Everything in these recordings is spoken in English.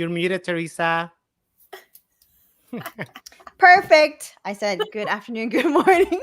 You're muted, Teresa. Perfect. I said good afternoon, good morning,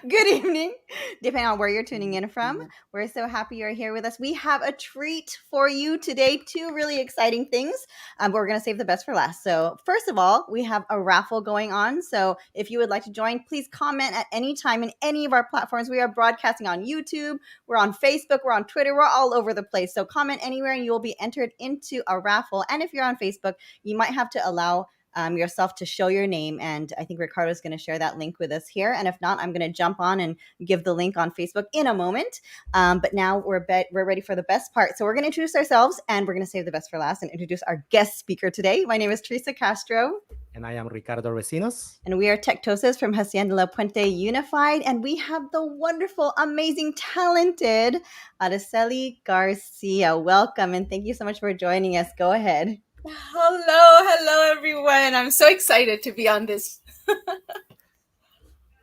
good evening, depending on where you're tuning in from. We're so happy you're here with us. We have a treat for you today, two really exciting things, but we're going to save the best for last. So first of all, we have a raffle going on. So if you would like to join, please comment at any time in any of our platforms. We are broadcasting on YouTube, we're on Facebook, we're on Twitter, we're all over the place. So comment anywhere and you will be entered into a raffle. And if you're on Facebook, you might have to allow yourself to show your name. And I think Ricardo's going to share that link with us here. And if not, I'm going to jump on and give the link on Facebook in a moment. But now we're ready for the best part. So we're going to introduce ourselves and we're going to save the best for last and introduce our guest speaker today. My name is Teresa Castro. And I am Ricardo Recinos. And we are Tectoses from Hacienda La Puente Unified. And we have the wonderful, amazing, talented Aracely Garcia. Welcome. And thank you so much for joining us. Go ahead. Hello, everyone. I'm so excited to be on this.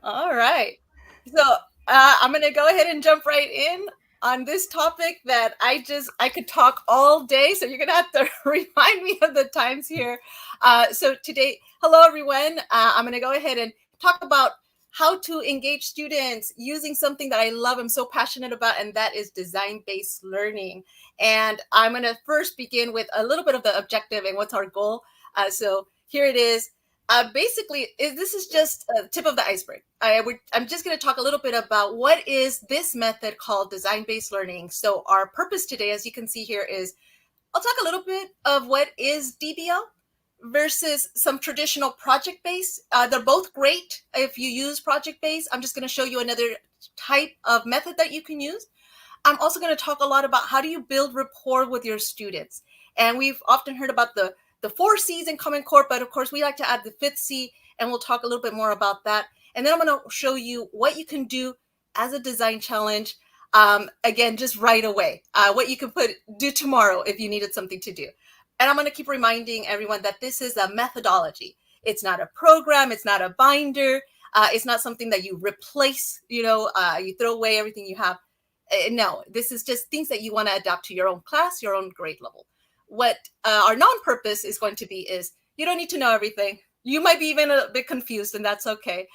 All right. So I'm going to go ahead and jump right in on this topic that I could talk all day. So you're going to have to remind me of the times here. So today, hello, everyone. I'm going to go ahead and talk about how to engage students using something that I love, I'm so passionate about, and that is design-based learning. And I'm going to first begin with a little bit of the objective and what's our goal. So here it is. Basically, this is just a tip of the iceberg. I'm just going to talk a little bit about what is this method called design-based learning. So our purpose today, as you can see here, is I'll talk a little bit of what is DBL versus some traditional project-based. They're both great if you use project-based. I'm just going to show you another type of method that you can use. I'm also going to talk a lot about how do you build rapport with your students. And we've often heard about the 4 C's in Common Core, but of course we like to add the 5th C, and we'll talk a little bit more about that. And then I'm going to show you what you can do as a design challenge. Again, just right away, what you can do tomorrow if you needed something to do. And I'm going to keep reminding everyone that this is a methodology. It's not a program. It's not a binder. It's not something that you replace, you throw away everything you have. No, this is just things that you want to adapt to your own class, your own grade level. What our non-purpose is going to be is you don't need to know everything. You might be even a bit confused, and that's okay.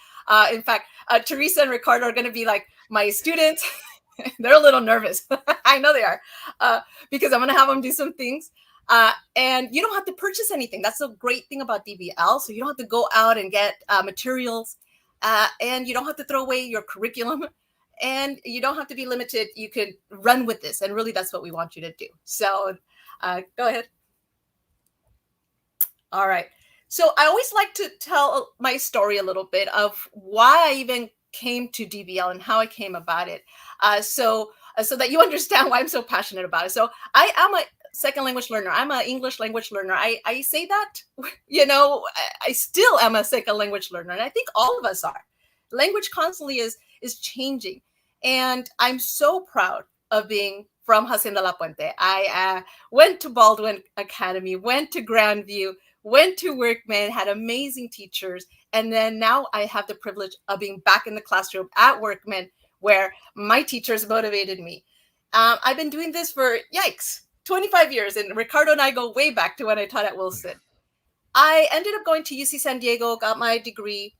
In fact, Teresa and Ricardo are going to be like my students. They're a little nervous. I know they are, because I'm going to have them do some things. And you don't have to purchase anything. That's a great thing about DBL. So you don't have to go out and get materials, and you don't have to throw away your curriculum, and you don't have to be limited. You could run with this. And really, that's what we want you to do. So go ahead. All right. So I always like to tell my story a little bit of why I even came to DBL and how I came about it. So that you understand why I'm so passionate about it. So I am a second language learner. I'm an English language learner. I say that, I still am a second language learner. And I think all of us are. Language constantly is changing. And I'm so proud of being from Hacienda La Puente. I went to Baldwin Academy, went to Grandview, went to Workman, had amazing teachers. And then now I have the privilege of being back in the classroom at Workman, where my teachers motivated me. I've been doing this for, 25 years. And Ricardo and I go way back to when I taught at Wilson. I ended up going to UC San Diego, got my degree.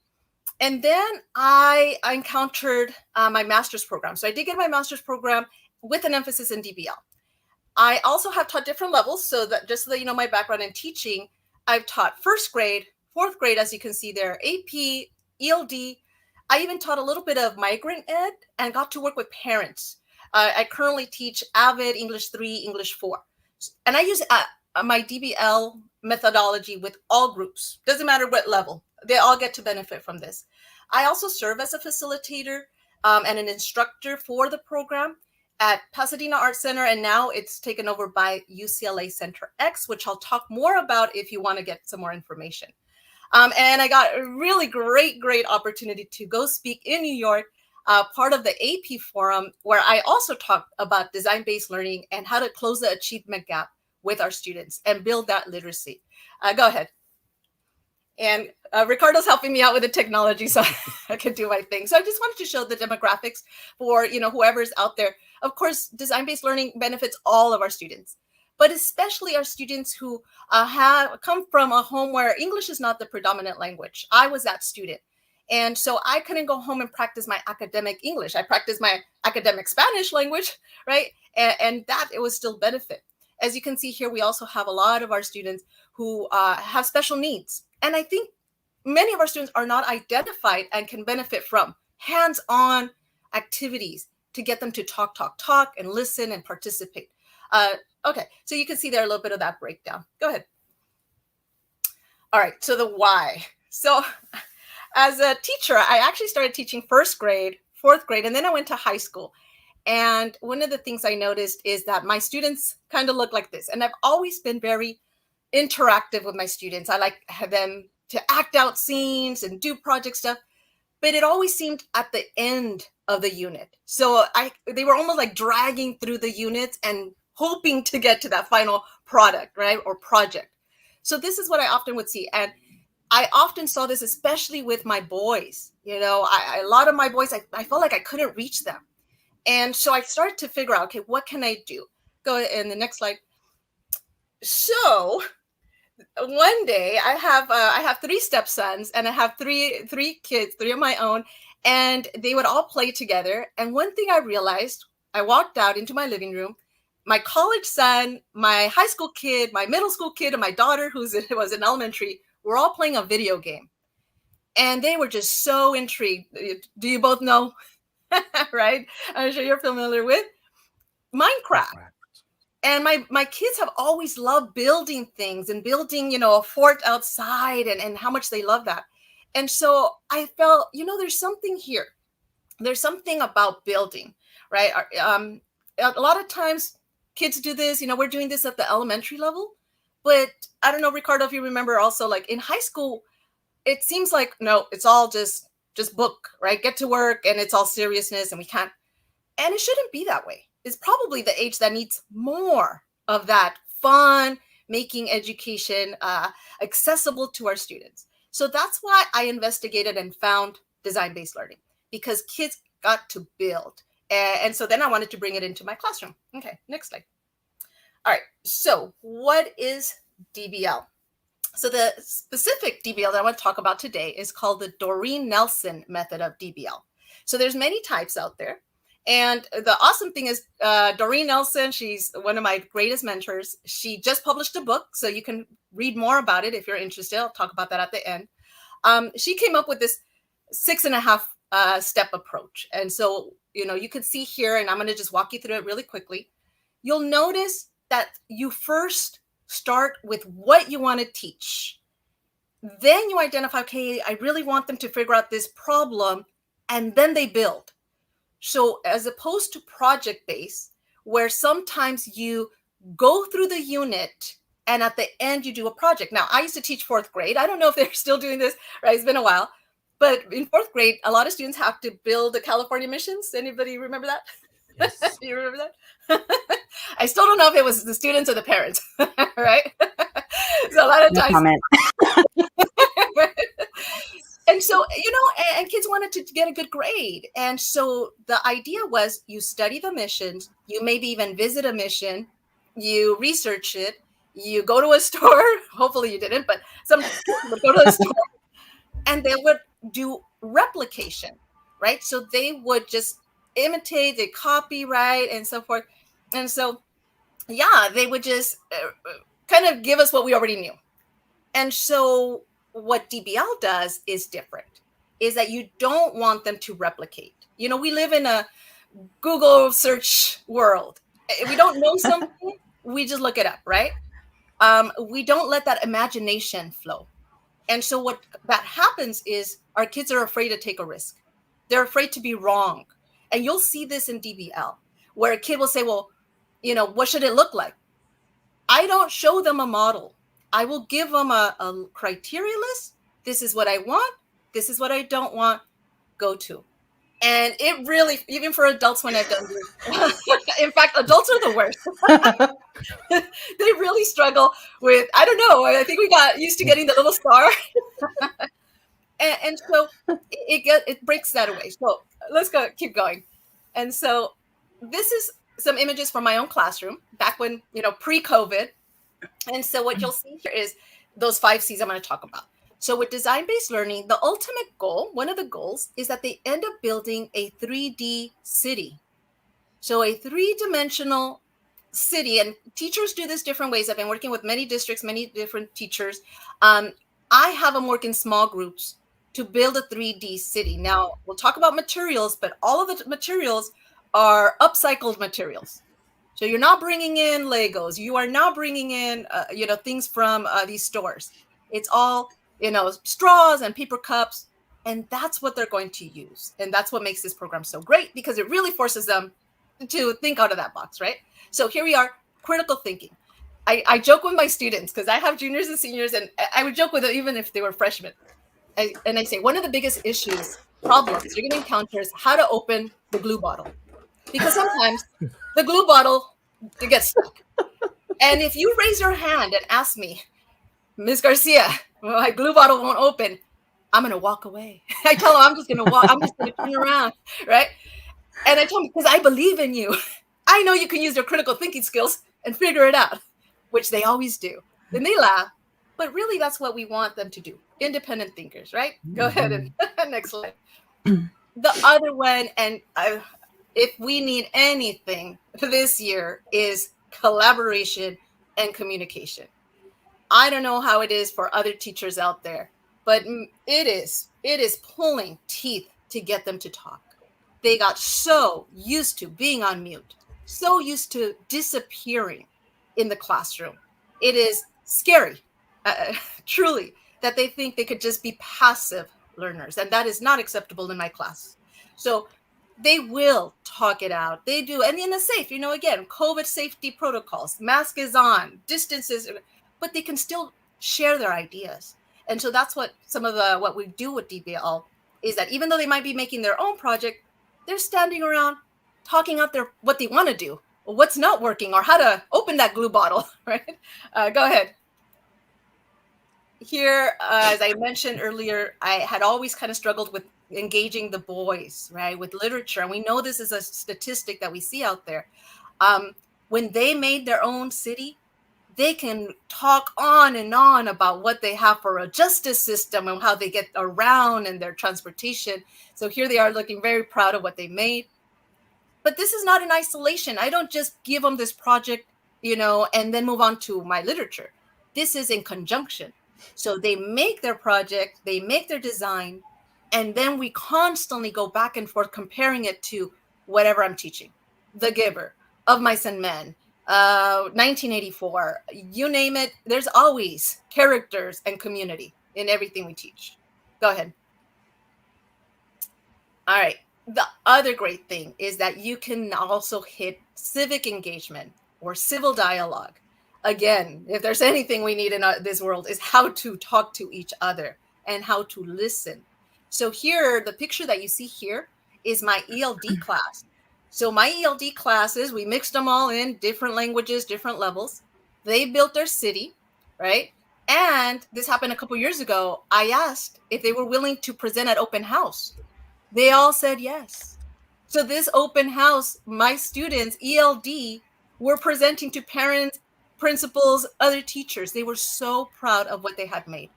And then I encountered my master's program. So I did get my master's program with an emphasis in DBL. I also have taught different levels. So that just so that you know my background in teaching, I've taught 1st grade, 4th grade, as you can see there, AP, ELD. I even taught a little bit of migrant ed and got to work with parents. I currently teach AVID, English 3, English 4. And I use my DBL methodology with all groups. Doesn't matter what level. They all get to benefit from this. I also serve as a facilitator and an instructor for the program at Pasadena Art Center, and now it's taken over by UCLA Center X, which I'll talk more about if you want to get some more information. And I got a really great opportunity to go speak in New York, part of the AP Forum, where I also talked about design-based learning and how to close the achievement gap with our students and build that literacy. Go ahead. And Ricardo's helping me out with the technology so I can do my thing. So I just wanted to show the demographics for, whoever's out there. Of course, design-based learning benefits all of our students. but especially our students who have come from a home where English is not the predominant language. I was that student. And so I couldn't go home and practice my academic English. I practiced my academic Spanish language, right? And that it was still benefit. As you can see here, we also have a lot of our students who have special needs. And I think many of our students are not identified and can benefit from hands-on activities to get them to talk, and listen and participate. Okay, so you can see there a little bit of that breakdown. Go ahead. All right, so the why. So as a teacher, I actually started teaching first grade, fourth grade, and then I went to high school. And one of the things I noticed is that my students kind of look like this. And I've always been very interactive with my students. I like them to act out scenes and do project stuff, but it always seemed at the end of the unit. So they were almost like dragging through the units and hoping to get to that final product, right? Or project. So this is what I often would see. And I often saw this, especially with my boys. You know, a lot of my boys, I felt like I couldn't reach them. And so I started to figure out, okay, what can I do? Go in the next slide. So one day I have three stepsons, and I have three kids, three of my own, and they would all play together. And one thing I realized, I walked out into my living room, my college son, my high school kid, my middle school kid, and my daughter, who was in elementary, were all playing a video game. And they were just so intrigued. Do you both know? Right? I'm sure you're familiar with Minecraft. And my kids have always loved building things and building, a fort outside, and how much they love that. And so I felt, there's something here. There's something about building, right? A lot of times kids do this, we're doing this at the elementary level, but I don't know, Ricardo, if you remember also, like in high school, it seems like, no, it's all just book, right? Get to work and it's all seriousness and we can't. And it shouldn't be that way. It's probably the age that needs more of that fun, making education accessible to our students. So that's why I investigated and found design-based learning, because kids got to build. And so then I wanted to bring it into my classroom. Okay, next slide. All right, so what is DBL? So the specific DBL that I want to talk about today is called the Doreen Nelson method of DBL. So there's many types out there. And the awesome thing is Doreen Nelson, she's one of my greatest mentors. She just published a book, so you can read more about it if you're interested. I'll talk about that at the end. She came up with this 6.5 step approach. And so, you can see here, and I'm going to just walk you through it really quickly. You'll notice that you first start with what you want to teach. Then you identify, okay, I really want them to figure out this problem, and then they build. So as opposed to project-based, where sometimes you go through the unit and at the end you do a project. Now, I used to teach fourth grade. I don't know if they're still doing this, right? It's been a while. But in fourth grade, a lot of students have to build the California missions. Anybody remember that? Yes. You remember that? I still don't know if it was the students or the parents, right? So a lot of times. Comment. And so, and kids wanted to get a good grade. And so the idea was you study the missions, you maybe even visit a mission, you research it, you go to a store, hopefully you didn't, but some would go to a store, and they would do replication, right? So they would just imitate, they copy, right, and so forth. And so, yeah, they would just kind of give us what we already knew. And so what DBL does is different, is that you don't want them to replicate. We live in a Google search world. If we don't know something, we just look it up, right? We don't let that imagination flow. And so what that happens is our kids are afraid to take a risk. They're afraid to be wrong. And you'll see this in DBL, where a kid will say, well, what should it look like? I don't show them a model. I will give them a criteria list. This is what I want. This is what I don't want. Go to. And it really, even for adults when I've done this, in fact, adults are the worst. They really struggle with, I don't know, I think we got used to getting the little star. and so it breaks that away. So let's keep going. And so this is some images from my own classroom back when, pre-COVID. And so what you'll see here is those 5 C's I'm going to talk about. So with design-based learning, the ultimate goal, one of the goals, is that they end up building a 3D city. So a 3-dimensional city, and teachers do this different ways. I've been working with many districts, many different teachers. I have them work in small groups to build a 3D city. Now, we'll talk about materials, but all of the materials are upcycled materials. So you're not bringing in Legos. You are not bringing in, things from these stores. It's all, straws and paper cups. And that's what they're going to use. And that's what makes this program so great, because it really forces them to think out of that box, right? So here we are, critical thinking. I joke with my students, because I have juniors and seniors, and I would joke with them even if they were freshmen. And I say, one of the biggest problems you're going to encounter is how to open the glue bottle. Because sometimes the glue bottle gets stuck. And if you raise your hand and ask me, Ms. Garcia, my glue bottle won't open, I'm going to walk away. I tell them I'm just going to walk. I'm just going to turn around, right? And I tell them, because I believe in you. I know you can use your critical thinking skills and figure it out, which they always do. Then they laugh. But really, that's what we want them to do. Independent thinkers, right? Go ahead and next slide. The other one, and if we need anything this year, is collaboration and communication. I don't know how it is for other teachers out there, but it is pulling teeth to get them to talk. They got so used to being on mute, so used to disappearing in the classroom. It is scary, truly, that they think they could just be passive learners, and that is not acceptable in my class. So they will talk it out. They do, and in a safe, again, COVID safety protocols, mask is on, distances, but they can still share their ideas. And so that's what some of what we do with DBL is, that even though they might be making their own project, they're standing around talking out what they want to do, or what's not working, or how to open that glue bottle, right? Go ahead. Here, as I mentioned earlier, I had always kind of struggled with engaging the boys, right, with literature. And we know this is a statistic that we see out there. When they made their own city, they can talk on and on about what they have for a justice system and how they get around and their transportation. So here they are looking very proud of what they made. But this is not in isolation. I don't just give them this project, and then move on to my literature. This is in conjunction. So they make their project, they make their design, and then we constantly go back and forth comparing it to whatever I'm teaching. The Giver, Of Mice and Men, 1984, you name it. There's always characters and community in everything we teach. Go ahead. All right. The other great thing is that you can also hit civic engagement or civil dialogue. Again, if there's anything we need in this world, is how to talk to each other and how to listen. So here, the picture that you see here is my ELD class. So my ELD classes, we mixed them all in different languages, different levels. They built their city, right? And this happened a couple years ago. I asked if they were willing to present at open house. They all said yes. So this open house, my students, ELD, were presenting to parents, principals, other teachers. They were so proud of what they had made.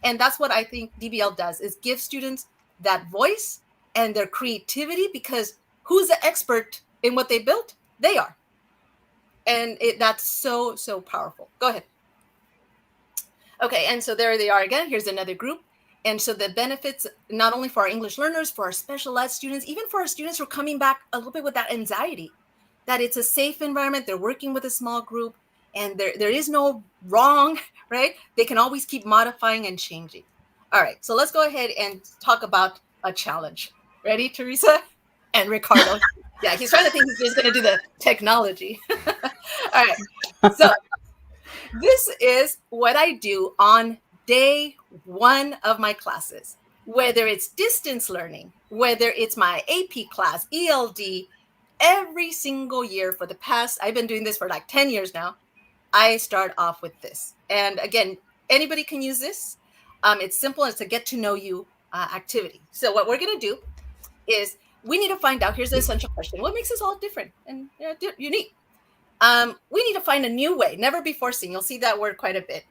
And that's what I think DBL does, is give students that voice and their creativity, because who's the expert in what they built? They are. And that's so, so powerful. Go ahead. Okay, and so there they are again. Here's another group. And so the benefits, not only for our English learners, for our special ed students, even for our students who are coming back a little bit with that anxiety, that it's a safe environment. They're working with a small group, and there is no wrong, right? They can always keep modifying and changing. All right, so let's go ahead and talk about a challenge. Ready, Teresa and Ricardo? Yeah, he's trying to think he's just going to do the technology. All right, so this is what I do on day one of my classes, whether it's distance learning, whether it's my AP class, ELD, every single year for the past, I've been doing this for like 10 years now, I start off with this. And again, anybody can use this. It's simple. It's a get to know you activity. So what we're going to do is we need to find out, here's the essential question, what makes us all different and unique? We need to find a new way, never before seen. You'll see that word quite a bit.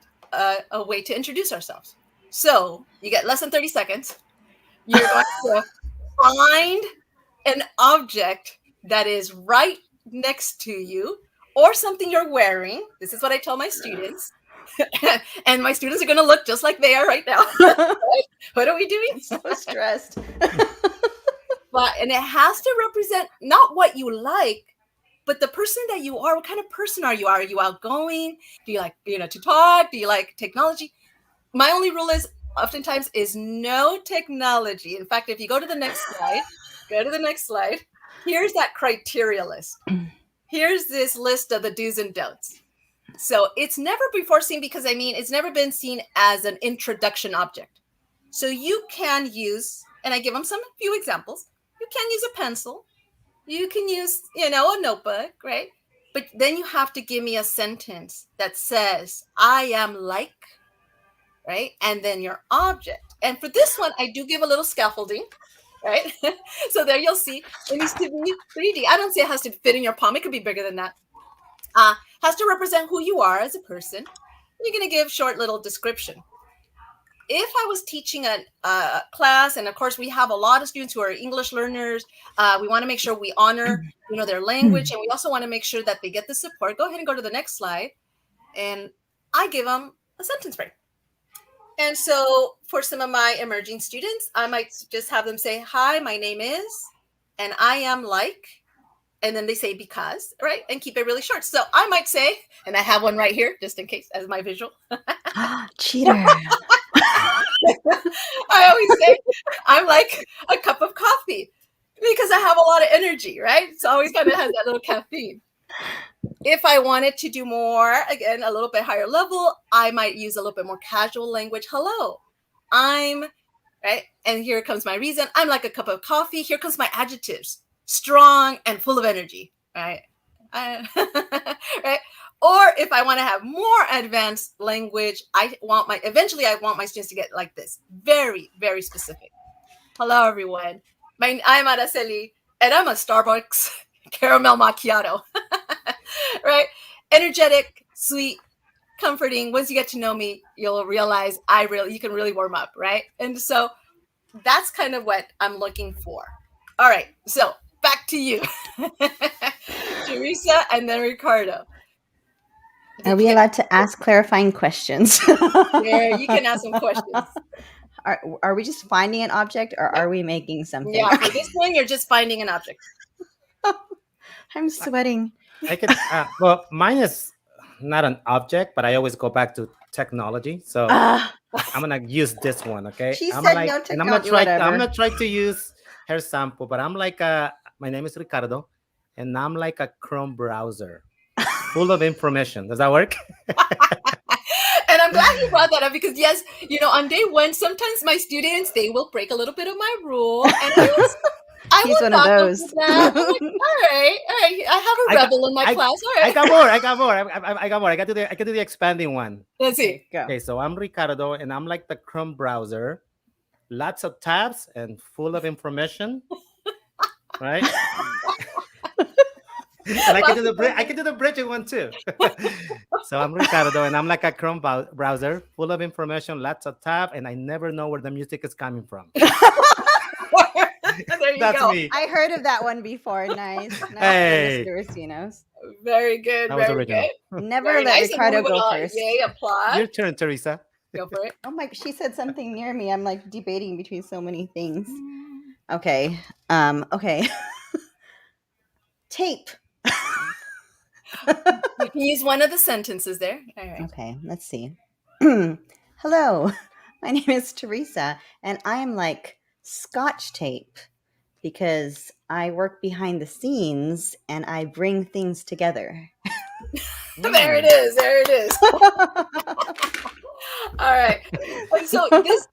A way to introduce ourselves. So you get less than 30 seconds. You're going to find an object that is right next to you or something you're wearing. This is what I tell my students. And my students are going to look just like they are right now. What are we doing? So stressed. And it has to represent not what you like, but the person that you are. What kind of person are you? Are you outgoing? Do you like, to talk? Do you like technology? My only rule is oftentimes is no technology. In fact, if you go to the next slide, here's that criteria list. Here's this list of the do's and don'ts. So it's never before seen because it's never been seen as an introduction object. So you can use, and I give them few examples. You can use a pencil. You can use, a notebook, right? But then you have to give me a sentence that says, I am like, right? And then your object. And for this one, I do give a little scaffolding, right? So there you'll see it needs to be 3D. I don't say it has to fit in your palm. It could be bigger than that. Has to represent who you are as a person. You're going to give short little description. If I was teaching a class, and of course we have a lot of students who are English learners, we want to make sure we honor, their language, and we also want to make sure that they get the support. Go ahead and go to the next slide, and I give them a sentence break. And so for some of my emerging students, I might just have them say, hi, my name is, and I am like, and then they say because, right? And keep it really short. So I might say, and I have one right here, just in case as my visual. Cheater. I always say I'm like a cup of coffee because I have a lot of energy, right? So always kind of has that little caffeine. If I wanted to do more, again, a little bit higher level, I might use a little bit more casual language. Hello, I'm, right? And here comes my reason. I'm like a cup of coffee. Here comes my adjectives. Strong and full of energy, right? Right? Or if I want to have more advanced language, eventually I want my students to get like this. Very, very specific. Hello, everyone. I'm Aracely, and I'm a Starbucks caramel macchiato. Right? Energetic, sweet, comforting. Once you get to know me, you'll realize you can really warm up, right? And so that's kind of what I'm looking for. All right. So back to you, Teresa, and then Ricardo. Are we allowed to ask clarifying questions? Yeah, you can ask some questions. Are we just finding an object, or are we making something? Yeah, for this one, you're just finding an object. I'm sweating. I could. Well, mine is not an object, but I always go back to technology. So I'm gonna use this one. Okay. She I'm said like, no technology. and I'm gonna try to use her sample, but I'm like my name is Ricardo, and I'm like a Chrome browser, full of information. Does that work? And I'm glad you brought that up because yes, on day one, sometimes my students, they will break a little bit of my rule, and He's one of those. Like, all right. I have a rebel in my class. All right. I got more. I got more. I got to do the expanding one. Let's see. Go. Okay, so I'm Ricardo, and I'm like the Chrome browser, lots of tabs and full of information, right? And I can do the bridging one too. So I'm Ricardo, and I'm like a Chrome browser, full of information, lots of tabs, and I never know where the music is coming from. There you That's go. me. I heard of that one before. Nice. Hey. Mr. Racinos. Very good. That was very original. good. Never Very let nice. Ricardo And moving go on. first. Yay, applause. Your turn, Teresa. Go for it. Oh my! She said something near me. I'm like debating between so many things. Okay. Okay. Tape. You can use one of the sentences there. All right. Okay. Let's see. Hello. My name is Teresa, and I am like Scotch tape because I work behind the scenes and I bring things together. There it is. There it is. All right. And so this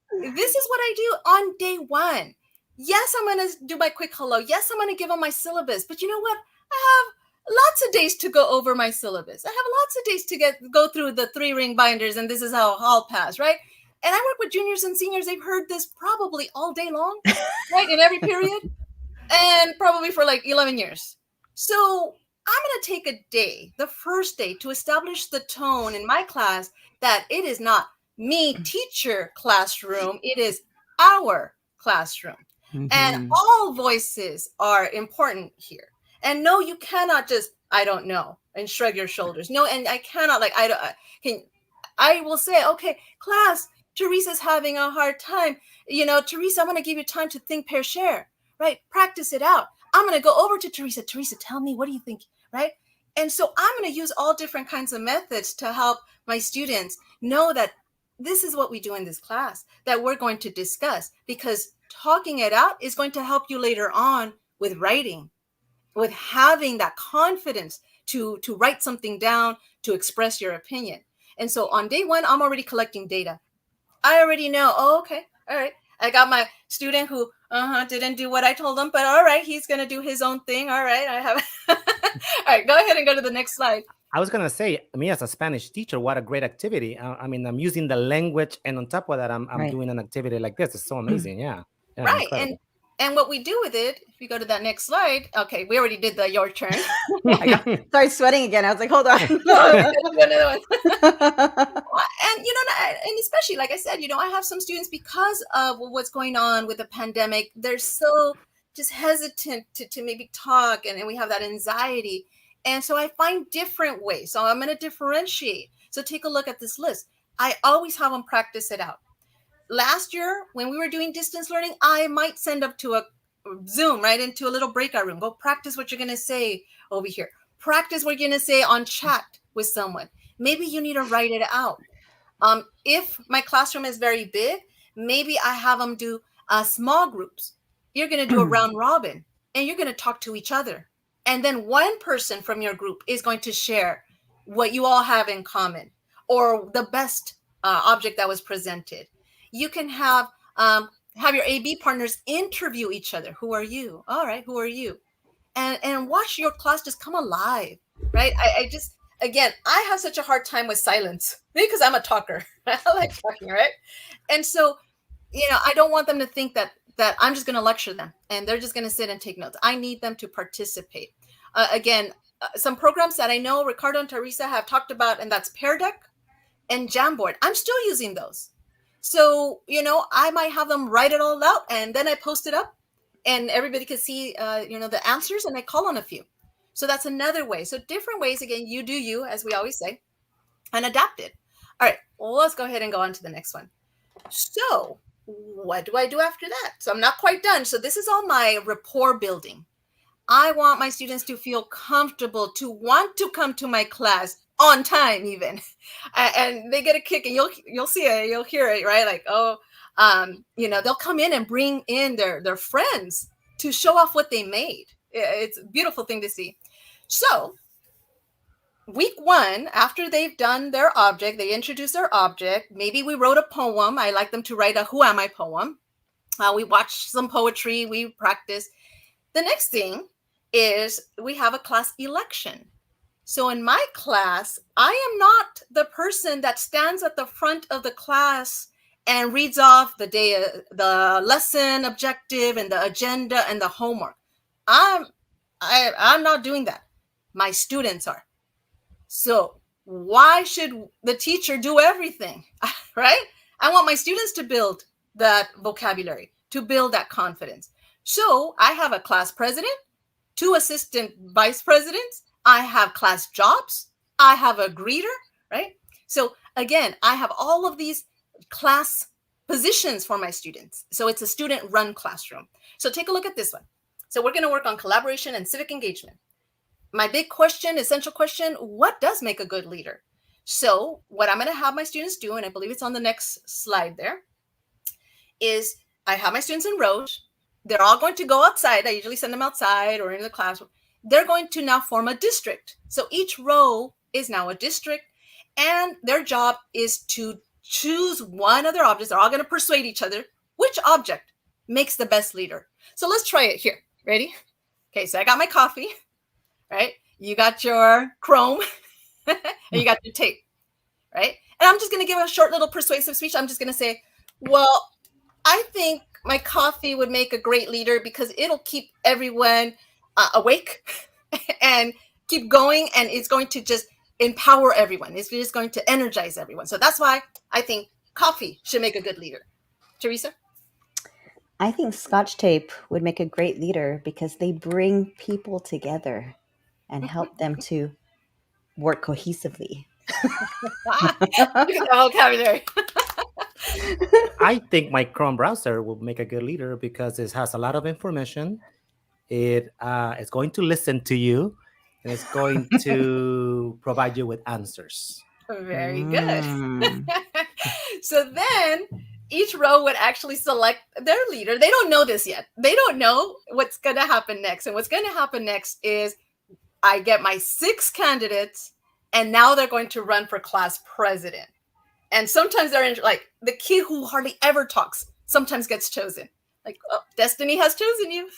is what I do on day one. Yes, I'm going to do my quick hello. Yes, I'm going to give them my syllabus. But you know what? I have lots of days to go over my syllabus. I have lots of days to go through the 3-ring binders, and this is how I'll pass, right? And I work with juniors and seniors. They've heard this probably all day long, right? In every period. and probably for like 11 years. So I'm going to take a day, the first day, to establish the tone in my class that it is not me, teacher, classroom. It is our classroom. And all voices are important here. And no, you cannot just, I don't know, and shrug your shoulders. No, and I cannot, like, I will say, okay, class, Teresa's having a hard time. Teresa, I'm going to give you time to think, pair, share, right? Practice it out. I'm going to go over to Teresa. Teresa, tell me, what do you think, right? And so I'm going to use all different kinds of methods to help my students know that this is what we do in this class that we're going to discuss, because talking it out is going to help you later on with writing, with having that confidence to write something down, to express your opinion. And so on day one, I'm already collecting data. I already know, oh, okay, all right. I got my student who didn't do what I told him, but all right, he's going to do his own thing. All right, I have. All right, go ahead and go to the next slide. I was going to say, me as a Spanish teacher, what a great activity. I mean, I'm using the language, and on top of that, I'm doing an activity like this. It's so amazing. Yeah. Right. Incredible. And what we do with it, if you go to that next slide, okay, we already did the your turn. I started sweating again. I was like, hold on. Another one. And especially, like I said, I have some students, because of what's going on with the pandemic, they're so just hesitant to maybe talk, and we have that anxiety. And so I find different ways. So I'm going to differentiate. So take a look at this list. I always have them practice it out. Last year, when we were doing distance learning, I might send up to a Zoom, right, into a little breakout room. Go practice what you're going to say over here. Practice what you're going to say on chat with someone. Maybe you need to write it out. If my classroom is very big, maybe I have them do small groups. You're going to do a round robin, and you're going to talk to each other. And then one person from your group is going to share what you all have in common, or the best object that was presented. You can have your AB partners interview each other. Who are you? All right, who are you? And watch your class just come alive, right? I have such a hard time with silence, because I'm a talker. I like talking, right? And so, I don't want them to think that I'm just going to lecture them and they're just going to sit and take notes. I need them to participate. Some programs that I know Ricardo and Teresa have talked about, and that's Pear Deck and Jamboard. I'm still using those. So, I might have them write it all out, and then I post it up, and everybody can see, the answers, and I call on a few. So that's another way. So different ways. Again, you do you, as we always say, and adapt it. All right, well, let's go ahead and go on to the next one. So what do I do after that? So I'm not quite done. So this is all my rapport building. I want my students to feel comfortable, to want to come to my class on time, even, and they get a kick, and you'll see it, you'll hear it, right? Like, they'll come in and bring in their friends to show off what they made. It's a beautiful thing to see. So week one, after they've done their object, they introduce their object. Maybe we wrote a poem. I like them to write a Who Am I poem. We watch some poetry. We practice. The next thing is we have a class election. So in my class, I am not the person that stands at the front of the class and reads off the lesson objective and the agenda and the homework. I'm not doing that. My students are. So why should the teacher do everything, right? I want my students to build that vocabulary, to build that confidence. So I have a class president, 2 assistant vice presidents. I have class jobs. I have a greeter, right? So again, I have all of these class positions for my students. So it's a student-run classroom. So take a look at this one. So we're going to work on collaboration and civic engagement. My big question, essential question, what does make a good leader? So what I'm going to have my students do, and I believe it's on the next slide there, is I have my students in rows. They're all going to go outside. I usually send them outside or into the classroom. They're going to now form a district. So each row is now a district, and their job is to choose one of their objects. They're all going to persuade each other which object makes the best leader. So let's try it here. Ready? Okay, so I got my coffee, right? You got your chrome, and you got your tape, right? And I'm just going to give a short little persuasive speech. I'm just going to say, well, I think my coffee would make a great leader because it'll keep everyone awake and keep going, and it's going to just empower everyone. It's just going to energize everyone. So that's why I think coffee should make a good leader. Teresa? I think Scotch tape would make a great leader because they bring people together and help them to work cohesively. Look at the vocabulary. I think my Chrome browser will make a good leader because it has a lot of information. It's going to listen to you, and it's going to provide you with answers. Very good. Mm. So then each row would actually select their leader. They don't know this yet. They don't know what's going to happen next. And what's going to happen next is I get my 6 candidates, and now they're going to run for class president. And sometimes they're in, like the kid who hardly ever talks sometimes gets chosen. Like, oh, destiny has chosen you.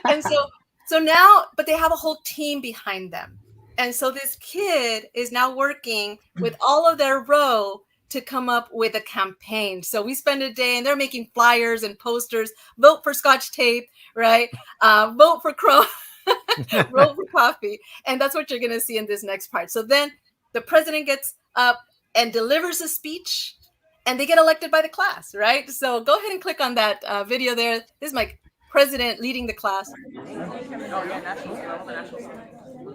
And so now, but they have a whole team behind them. And so this kid is now working with all of their row to come up with a campaign. So we spend a day and they're making flyers and posters, vote for Scotch tape, right? Vote for Crow, vote for coffee. And that's what you're going to see in this next part. So then the president gets up and delivers a speech, and they get elected by the class, right? So go ahead and click on that video there. This is my president leading the class. Oh, yeah, nationals. Level the nationals.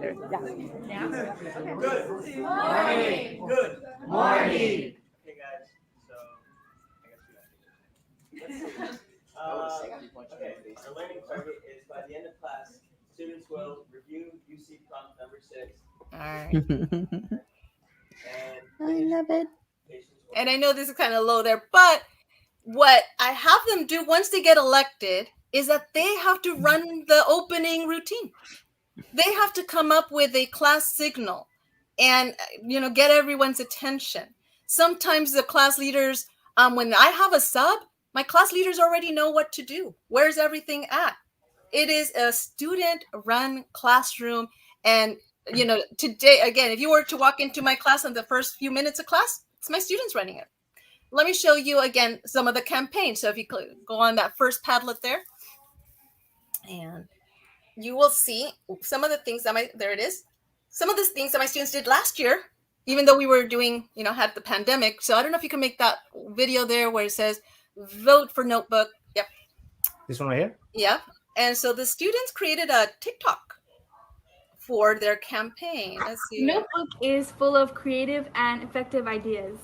Good morning. Good morning. Okay, guys. So I guess we have to okay, our learning target is by the end of class, students will review UC prompt number 6. All right. I love it. And I know this is kind of low there, but what I have them do once they get elected is that they have to run the opening routine. They have to come up with a class signal and, get everyone's attention. Sometimes the class leaders, when I have a sub, my class leaders already know what to do. Where's everything at? It is a student-run classroom. And, today, again, if you were to walk into my class in the first few minutes of class, it's my students running it. Let me show you, again, some of the campaigns. So if you go on that first Padlet there, and you will see some of the things that there it is. Some of the things that my students did last year, even though we were doing, had the pandemic. So I don't know if you can make that video there where it says, vote for notebook. Yep. This one right here? Yep. And so the students created a TikTok for their campaign. Let's see. Notebook is full of creative and effective ideas.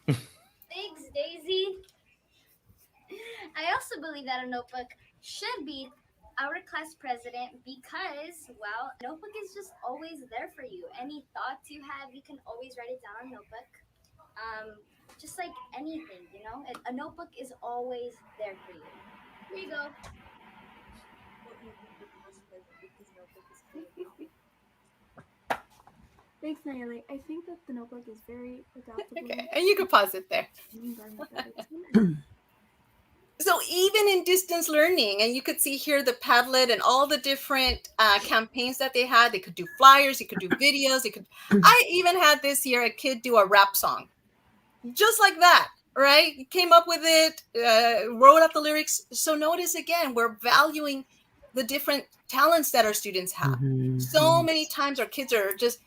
Thanks, Daisy. I also believe that a notebook should be our class president because, well, a notebook is just always there for you. Any thoughts you have, you can always write it down on a notebook. Just like anything, a notebook is always there for you. Here you go. Thanks, Nayeli. I think that the notebook is very adaptable. Okay, and you can pause it there. So even in distance learning, and you could see here the Padlet and all the different campaigns that they had. They could do flyers, they could do videos. I even had this year a kid do a rap song, just like that, right? He came up with it, wrote out the lyrics. So notice again, we're valuing the different talents that our students have. Mm-hmm. So many times our kids are just,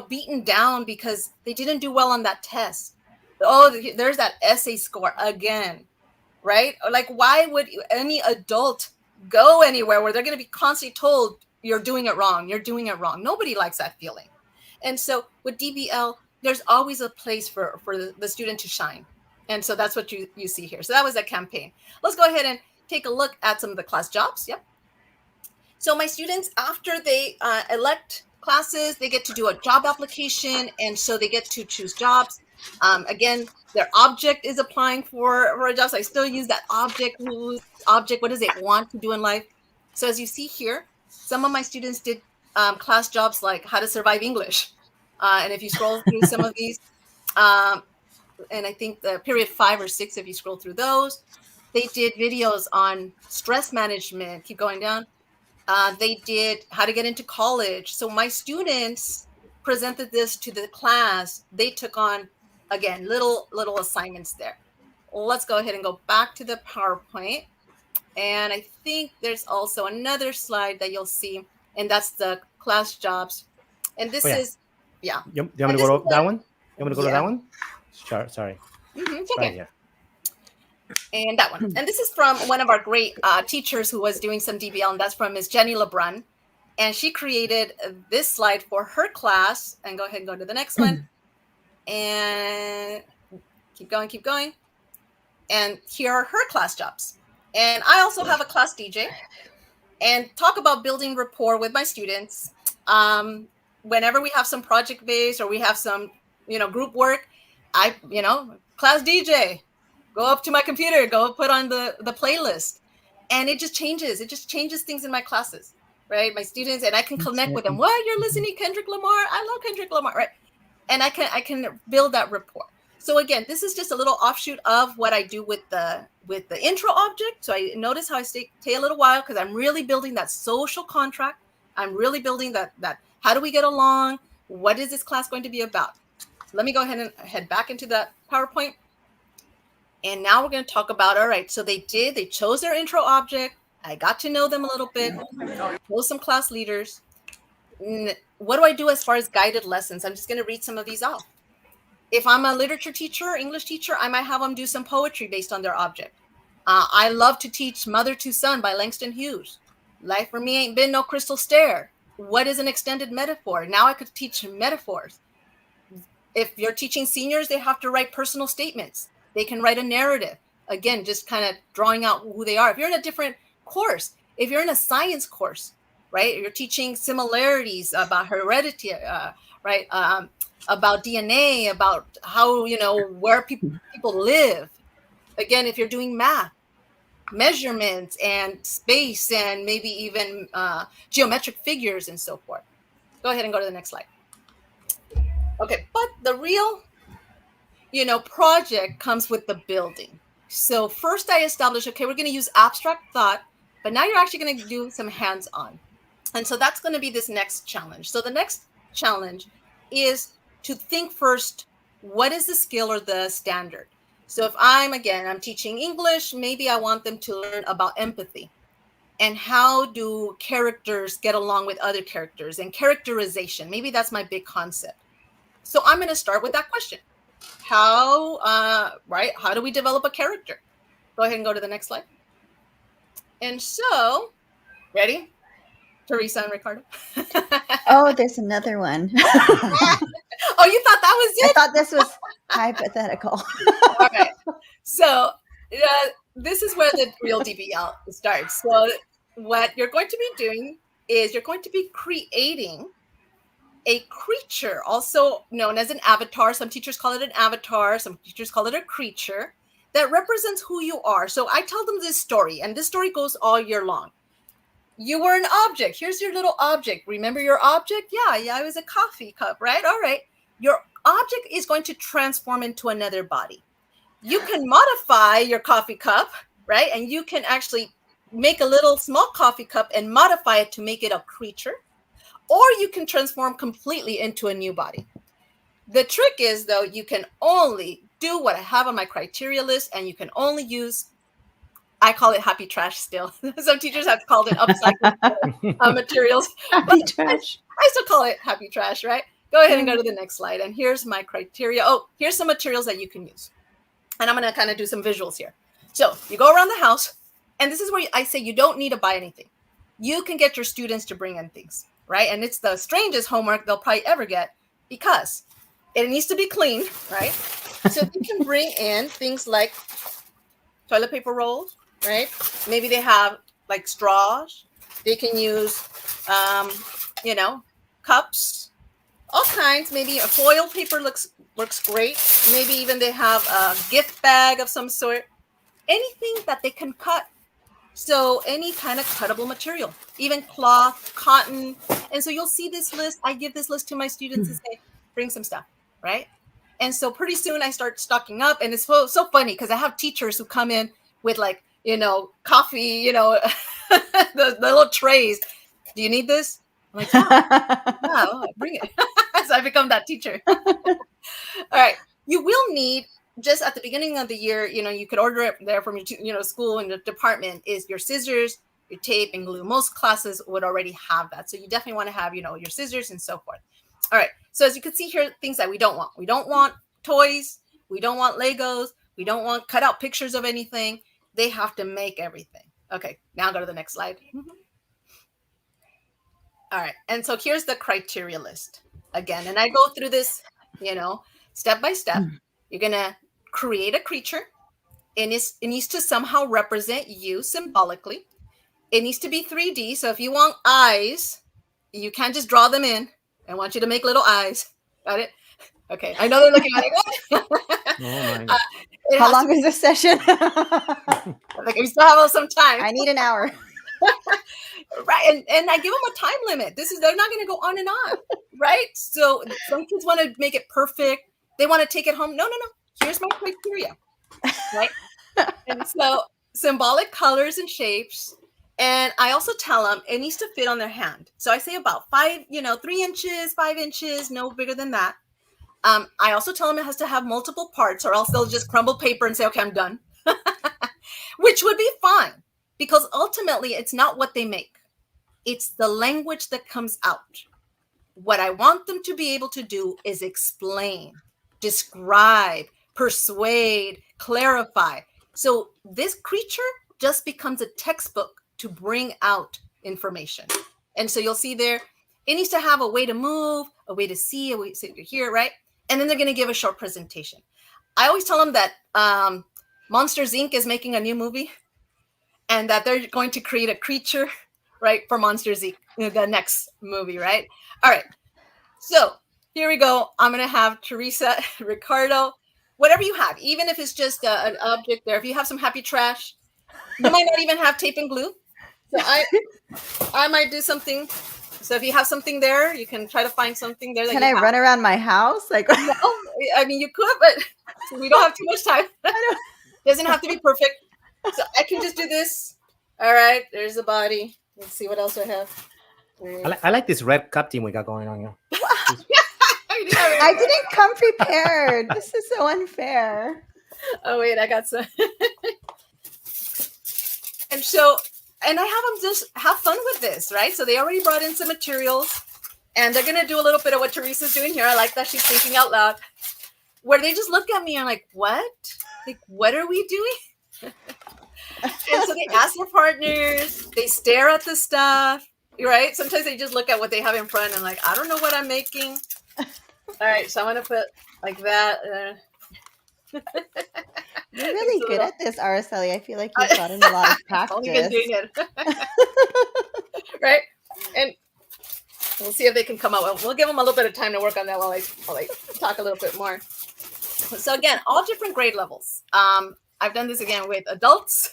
beaten down because they didn't do well on that test. Oh, there's that essay score again. Right? Like, why would any adult go anywhere where they're going to be constantly told you're doing it wrong? You're doing it wrong. Nobody likes that feeling. And so with DBL, there's always a place for the student to shine. And so that's what you see here. So that was a campaign. Let's go ahead and take a look at some of the class jobs. Yep. So my students, after they elect classes, they get to do a job application. And so they get to choose jobs. Again, their object is applying for a job. So I still use that object. What does it want to do in life? So as you see here, some of my students did class jobs like how to survive English. And if you scroll through some of these, and I think the period 5 or 6, if you scroll through those, they did videos on stress management. Keep going down. They did how to get into college. So my students presented this to the class. They took on, again, little assignments there. let's go ahead and go back to the PowerPoint. And I think there's also another slide that you'll see, and that's the class jobs. And this is, yeah. You want me to And go this to is that the- one? You want me to go to yeah. that one? Sure, sorry. It's Right okay. here. And that one. And this is from one of our great teachers who was doing some DBL, and that's from Miss Jenny Lebrun. And she created this slide for her class. And go ahead and go to the next one. And keep going, keep going. And here are her class jobs. And I also have a class DJ and talk about building rapport with my students. Whenever we have some project based or we have some, group work, I, class DJ, go up to my computer, go put on the playlist. And it just changes. It just changes things in my classes, right? My students, and I can connect with them. What, you're listening to Kendrick Lamar? I love Kendrick Lamar, right? And I can build that rapport. So again, this is just a little offshoot of what I do with the intro object. So I notice how I stay a little while because I'm really building that social contract. I'm really building that how do we get along? What is this class going to be about? So let me go ahead and head back into the PowerPoint. And now we're going to talk about, all right, so they chose their intro object. I got to know them a little bit, chose some class leaders. What do I do as far as guided lessons? I'm just going to read some of these off. If I'm a literature teacher, English teacher, I might have them do some poetry based on their object. I love to teach Mother to Son by Langston Hughes. Life for me ain't been no crystal stair. What is an extended metaphor? Now I could teach metaphors. If you're teaching seniors, they have to write personal statements. They can write a narrative. Again, just kind of drawing out who they are. If you're in a different course, if you're in a science course, right, you're teaching similarities about heredity, right, about DNA, about how, where people live. Again, if you're doing math, measurements and space and maybe even geometric figures and so forth. Go ahead and go to the next slide. Okay, but the real, project comes with the building. So first I established, okay, we're going to use abstract thought, but now you're actually going to do some hands-on. And so that's going to be this next challenge. So the next challenge is to think first, what is the skill or the standard? So if I'm teaching English, maybe I want them to learn about empathy and how do characters get along with other characters and characterization. Maybe that's my big concept. So I'm going to start with that question. How do we develop a character? Go ahead and go to the next slide. And so, ready? Teresa and Ricardo. Oh, there's another one. Oh, you thought that was it? I thought this was hypothetical. All right. So this is where the real DBL starts. So what you're going to be doing is you're going to be creating a creature, also known as an avatar. Some teachers call it an avatar. Some teachers call it a creature that represents who you are. So I tell them this story, and this story goes all year long. You were an object. Here's your little object. Remember your object? Yeah, it was a coffee cup, right? All right. Your object is going to transform into another body. You can modify your coffee cup, right? And you can actually make a little small coffee cup and modify it to make it a creature, or you can transform completely into a new body. The trick is, though, you can only do what I have on my criteria list, and you can only use, I call it happy trash still. Some teachers have called it upcycled materials. Happy trash. I still call it happy trash, right? Go ahead and go to the next slide. And here's my criteria. Oh, here's some materials that you can use. And I'm going to kind of do some visuals here. So you go around the house, and this is where I say you don't need to buy anything. You can get your students to bring in things, right? And it's the strangest homework they'll probably ever get because it needs to be clean, right? So you can bring in things like toilet paper rolls, right? Maybe they have like straws. They can use, cups, all kinds. Maybe a foil paper works great. Maybe even they have a gift bag of some sort. Anything that they can cut. So any kind of cuttable material, even cloth, cotton. And so you'll see this list. I give this list to my students and say, bring some stuff, right? And so pretty soon I start stocking up. And it's so funny because I have teachers who come in with like, coffee, the little trays. Do you need this? I'm like, yeah, bring it. So I become that teacher. All right. You will need just at the beginning of the year, you could order it there from your, school and the department, is your scissors, your tape, and glue. Most classes would already have that. So you definitely want to have, your scissors and so forth. All right. So as you can see here, things that we don't want. We don't want toys. We don't want Legos. We don't want cut out pictures of anything. They have to make everything. Okay. Now go to the next slide. All right. And so here's the criteria list again. And I go through this, step by step. You're going to create a creature. It needs to somehow represent you symbolically. It needs to be 3D. So if you want eyes, you can't just draw them in. I want you to make little eyes. Got it? Okay. I know they're looking at it. Oh my. How long is this session? Like we still have some time. I need an hour. Right. And I give them a time limit. They're not going to go on and on. Right. So some kids want to make it perfect. They want to take it home. No. Here's my criteria. Right. And so symbolic colors and shapes. And I also tell them it needs to fit on their hand. So I say about 3 inches, 5 inches, no bigger than that. I also tell them it has to have multiple parts, or else they'll just crumble paper and say, okay, I'm done. Which would be fine, because ultimately it's not what they make. It's the language that comes out. What I want them to be able to do is explain, describe, persuade, clarify. So this creature just becomes a textbook to bring out information. And so you'll see there, it needs to have a way to move, a way to see, a way to hear, right? And then they're going to give a short presentation. I always tell them that Monsters, Inc. is making a new movie, and that they're going to create a creature, right, for Monsters, Inc., the next movie, right? All right. So here we go. I'm going to have Teresa, Ricardo, whatever you have, even if it's just an object there. If you have some happy trash, you might not even have tape and glue. So I might do something. So if you have something there, you can try to find something there. Can I run around my house? Like, no, I mean, you could, but we don't have too much time. It doesn't have to be perfect. So I can just do this. All right, there's the body. Let's see what else I have. I like this red cup team we got going on here. I didn't come prepared. This is so unfair. Oh, wait, I got some. And I have them just have fun with this, right? So they already brought in some materials, and they're going to do a little bit of what Teresa's doing here. I like that she's thinking out loud, where they just look at me and like, what? Like, what are we doing? And so they ask their partners, they stare at the stuff, right? Sometimes they just look at what they have in front and like, I don't know what I'm making. All right, so I'm going to put like that. You're really good at this, Aracely. I feel like you've gotten a lot of practice. Only been doing it. Right? And we'll see if they can come up. We'll give them a little bit of time to work on that while I talk a little bit more. So again, all different grade levels. I've done this again with adults,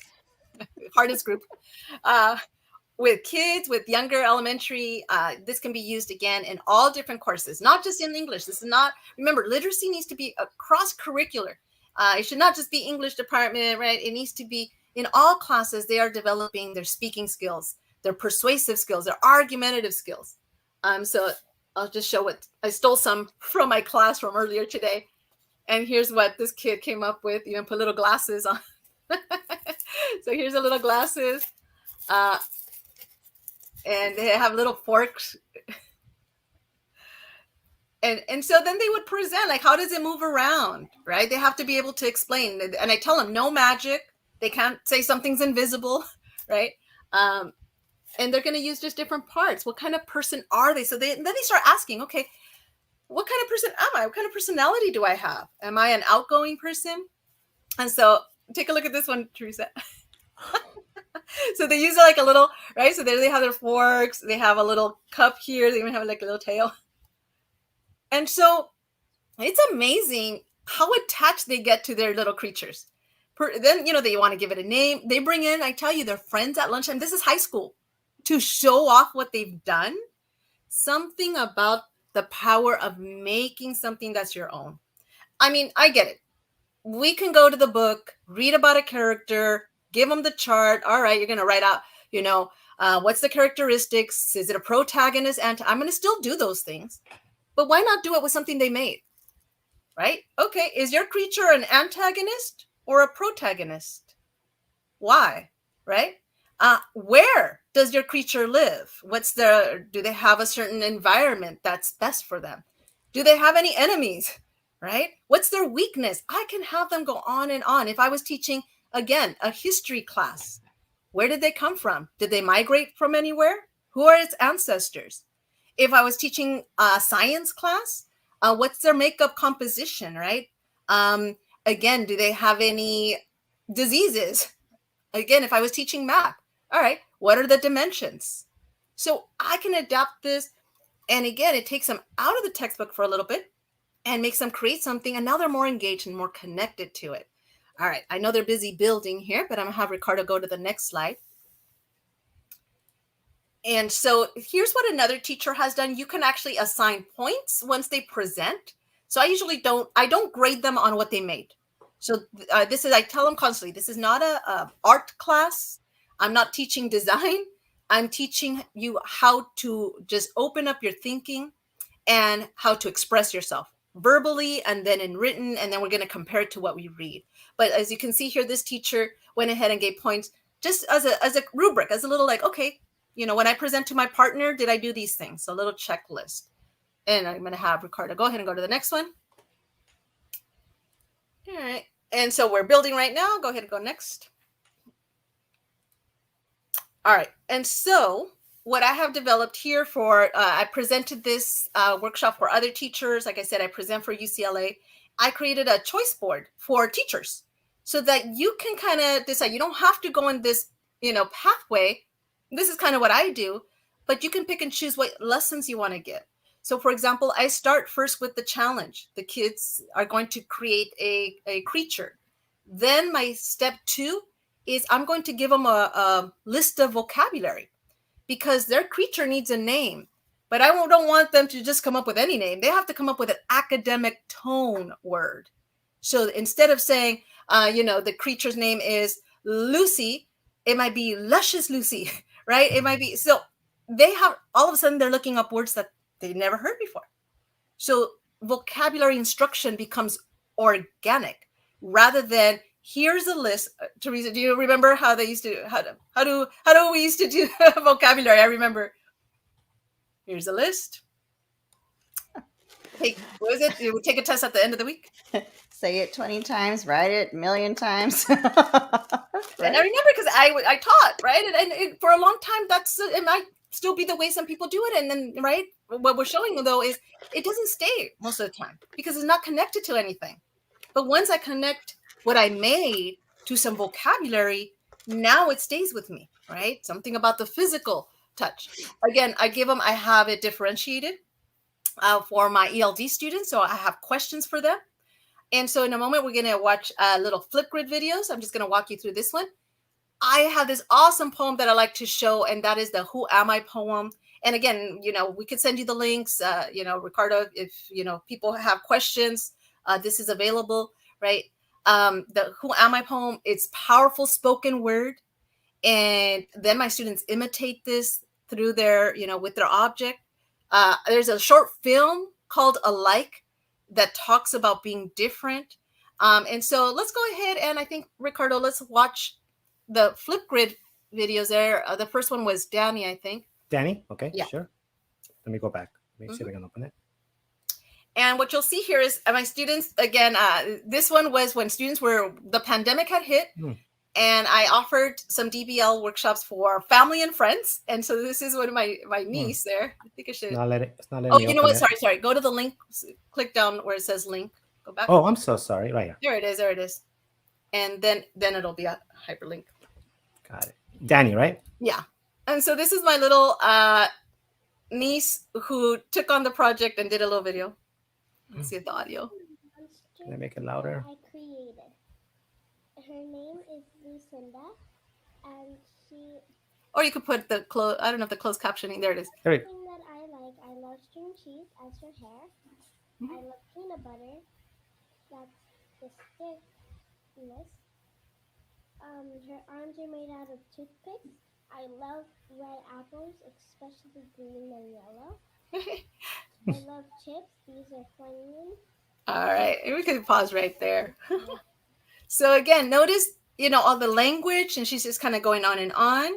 hardest group, with kids, with younger elementary. This can be used again in all different courses, not just in English. This is not, remember, literacy needs to be a cross-curricular. It should not just be English department, right? It needs to be in all classes. They are developing their speaking skills, their persuasive skills, their argumentative skills. So I'll just show what I stole some from my class from earlier today. And here's what this kid came up with. Even put little glasses on. So here's a little glasses. And they have little forks. And so then they would present, like, how does it move around, right? They have to be able to explain. And I tell them, no magic. They can't say something's invisible, right? And they're going to use just different parts. What kind of person are they? So then they start asking, okay, what kind of person am I? What kind of personality do I have? Am I an outgoing person? And so take a look at this one, Teresa. So they use like a little, right? So there they have their forks. They have a little cup here. They even have like a little tail. And so it's amazing how attached they get to their little creatures. Then, they want to give it a name. They bring in, I tell you, their friends at lunchtime. This is high school, to show off what they've done. Something about the power of making something that's your own. I mean, I get it. We can go to the book, read about a character, give them the chart. All right, you're going to write out, what's the characteristics? Is it a protagonist? I'm going to still do those things. But why not do it with something they made, right? Okay, is your creature an antagonist or a protagonist? Why, right? Where does your creature live? Do they have a certain environment that's best for them? Do they have any enemies, right? What's their weakness? I can have them go on and on. If I was teaching, again, a history class, where did they come from? Did they migrate from anywhere? Who are its ancestors? If I was teaching a science class, what's their makeup composition, right? Again, do they have any diseases? Again, if I was teaching math, all right, what are the dimensions? So I can adapt this. And again, it takes them out of the textbook for a little bit and makes them create something. And now they're more engaged and more connected to it. All right, I know they're busy building here, but I'm going to have Ricardo go to the next slide. And so here's what another teacher has done. You can actually assign points once they present. So I don't grade them on what they made. So I tell them constantly, this is not a art class. I'm not teaching design. I'm teaching you how to just open up your thinking and how to express yourself verbally and then in written. And then we're going to compare it to what we read. But as you can see here, this teacher went ahead and gave points just as a rubric, as a little like, okay, when I present to my partner, did I do these things? A little checklist. And I'm going to have Ricardo go ahead and go to the next one. All right. And so we're building right now. Go ahead and go next. All right. And so what I have developed here I presented this workshop for other teachers. Like I said, I present for UCLA. I created a choice board for teachers so that you can kind of decide. You don't have to go in this, pathway. This is kind of what I do, but you can pick and choose what lessons you want to give. So for example, I start first with the challenge. The kids are going to create a creature. Then my step 2 is I'm going to give them a list of vocabulary because their creature needs a name. But I don't want them to just come up with any name. They have to come up with an academic tone word. So instead of saying, the creature's name is Lucy, it might be Luscious Lucy, right? It might be, so they have, all of a sudden they're looking up words that they never heard before. So vocabulary instruction becomes organic rather than here's a list. Teresa, do you remember how they used to, how do we used to do vocabulary? I remember. Here's a list. What is it? You would take a test at the end of the week. Say it 20 times, write it a million times. Right? And I remember because I taught, right? And for a long time, it might still be the way some people do it. And then, right, what we're showing them, though, is it doesn't stay most of the time because it's not connected to anything. But once I connect what I made to some vocabulary, now it stays with me, right? Something about the physical touch. Again, I have it differentiated for my ELD students. So I have questions for them. And so in a moment, we're going to watch little Flipgrid videos. I'm just going to walk you through this one. I have this awesome poem that I like to show, and that is the Who Am I poem. And again, we could send you the links, Ricardo, if, people have questions, this is available, right? The Who Am I poem, it's powerful spoken word. And then my students imitate this through their, with their object. There's a short film called Alike that talks about being different. And so let's go ahead and I think, Ricardo, let's watch the Flipgrid videos there. The first one was Danny, I think. Danny? Okay, yeah. Sure. Let me go back. Let me see if I can open it. And what you'll see here is my students, again, this one was when the pandemic had hit. And I offered some DBL workshops for family and friends. And so this is one of my niece there. I think I should. It's not letting me you know what? open Sorry. Go to the link. Click down where it says link. Go back. Oh, I'm so sorry. Right here. There it is. And then it'll be a hyperlink. Got it. Danny, right? Yeah. And so this is my little niece who took on the project and did a little video. Let's see the audio. Can I make it louder? I created. Her name is Lucinda, and she. Or you could put the I don't know if the closed captioning. There it is. Something that I love string cheese as her hair. I love peanut butter. That's the stickness. Her arms are made out of toothpicks. I love red apples, especially green and yellow. I love chips. These are Funyuns. All right, we can pause right there. So again, notice, all the language, and she's just kind of going on and on.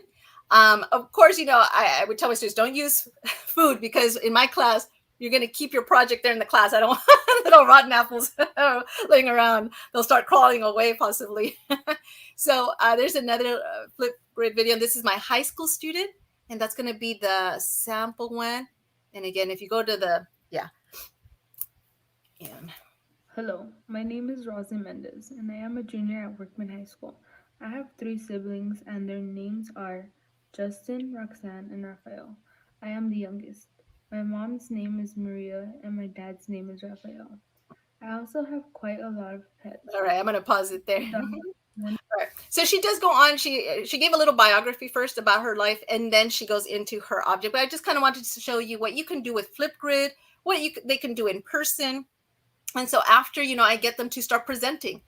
Of course, I would tell my students, don't use food, because in my class, you're going to keep your project there in the class. I don't want little rotten apples laying around. They'll start crawling away possibly. So there's another Flipgrid video. This is my high school student, and that's going to be the sample one. And again, if you go to the, and Hello, my name is Rosie Mendez, and I am a junior at Workman High School. I have 3 siblings, and their names are Justin, Roxanne, and Raphael. I am the youngest. My mom's name is Maria, and my dad's name is Raphael. I also have quite a lot of pets. All right, I'm going to pause it there. Right. So she does go on. She gave a little biography first about her life, and then she goes into her object. But I just kind of wanted to show you what you can do with Flipgrid, they can do in person. And so after, I get them to start presenting.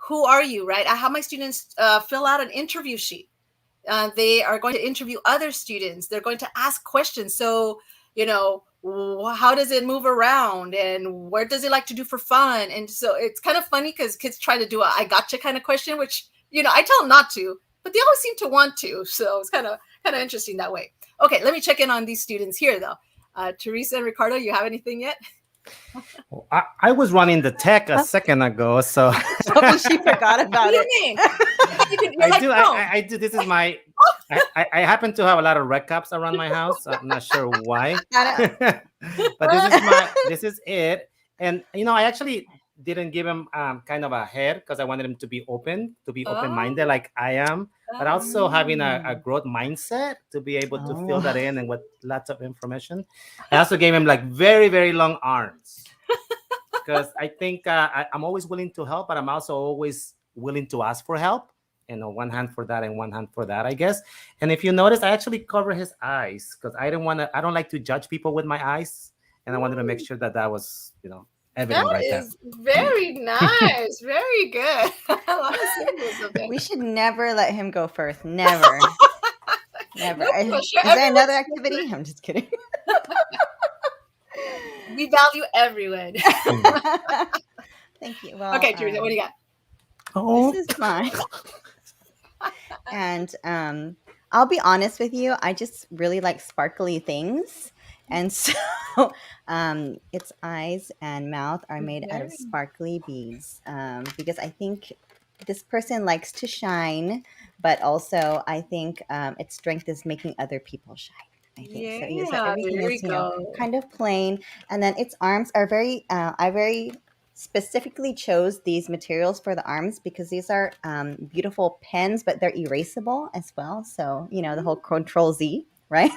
Who are you, right? I have my students fill out an interview sheet. They are going to interview other students. They're going to ask questions. So, how does it move around, and where does it like to do for fun? And so it's kind of funny because kids try to do a I gotcha kind of question, which, I tell them not to, but they always seem to want to. So it's kind of interesting that way. Okay, let me check in on these students here, though. Teresa and Ricardo, you have anything yet? Well, I was running the tech a second ago, so Probably she forgot about it. I do. This is my. I happen to have a lot of rec cups around my house. I'm not sure why, but this is it. And I actually didn't give him kind of a head because I wanted him to be open-minded like I am, but also having a growth mindset to be able to fill that in and with lots of information. I also gave him like very, very long arms because I think I'm always willing to help, but I'm also always willing to ask for help. One hand for that and one hand for that, I guess. And if you notice, I actually cover his eyes because I don't like to judge people with my eyes, and I wanted to make sure that was, evident that right there. Is very nice. Very good. A lot of symbols. We should never let him go first. Never. Never. No, Is there another activity? I'm just kidding. We value everyone. Thank you. Well, okay, Teresa, what do you got? This is fine. And I'll be honest with you, I just really like sparkly things. And so its eyes and mouth are made out of sparkly beads because I think this person likes to shine, but also I think its strength is making other people shine. I think so. Everything is, kind of plain. And then its arms are I very specifically chose these materials for the arms because these are beautiful pens, but they're erasable as well. So, the whole Control Z, right?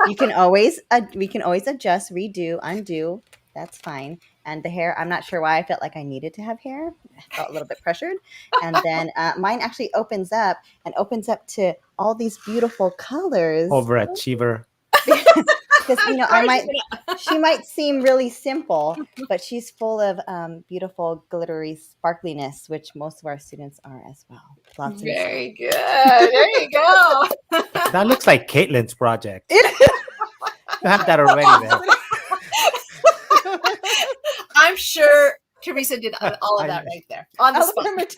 We can always adjust, redo, undo. That's fine. And the hair, I'm not sure why I felt like I needed to have hair. I felt a little bit pressured. And then mine actually opens up to all these beautiful colors. Overachiever. Because she might seem really simple, but she's full of beautiful glittery sparkliness, which most of our students are as well. Lots Very good. There you go. That looks like Caitlin's project. You have that already there. I'm sure Teresa did all of that right there on the spot.